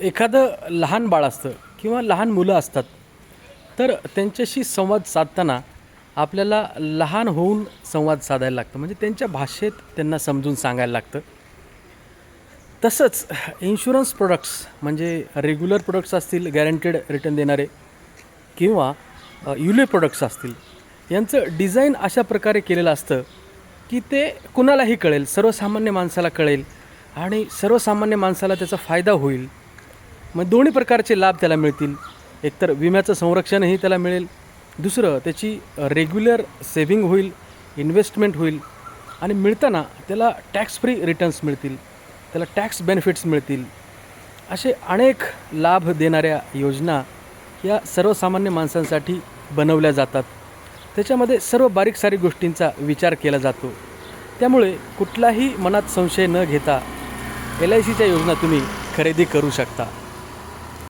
एखादं लहान बाळ असतं किंवा लहान मुलं असतात, तर त्यांच्याशी संवाद साधताना आपल्याला लहान होऊन संवाद साधायला लागतं, म्हणजे त्यांच्या भाषेत त्यांना समजून सांगायला लागतं. तसंच इन्शुरन्स प्रोडक्ट्स म्हणजे रेग्युलर प्रोडक्ट्स असतील गॅरंटेड रिटर्न देणारे, किंवा युले प्रोडक्ट्स असतील, यांचं डिझाईन अशा प्रकारे केलेलं असतं की ते कुणालाही कळेल, सर्वसामान्य माणसाला कळेल आणि सर्वसामान्य माणसाला त्याचा फायदा होईल. मग दोन्ही प्रकारचे लाभ त्याला मिळतील. एकतर विम्याचं संरक्षणही त्याला मिळेल, दुसरं त्याची रेग्युलर सेव्हिंग होईल, इन्व्हेस्टमेंट होईल आणि मिळताना त्याला टॅक्स फ्री रिटर्न्स मिळतील, त्याला टॅक्स बेनिफिट्स मिळतील. असे अनेक लाभ देणाऱ्या योजना या सर्वसामान्य माणसांसाठी बनवल्या जातात. त्याच्यामध्ये सर्व बारीक सारीक गोष्टींचा विचार केला जातो. त्यामुळे कुठलाही मनात संशय न घेता LICच्या योजना तुम्ही खरेदी करू शकता.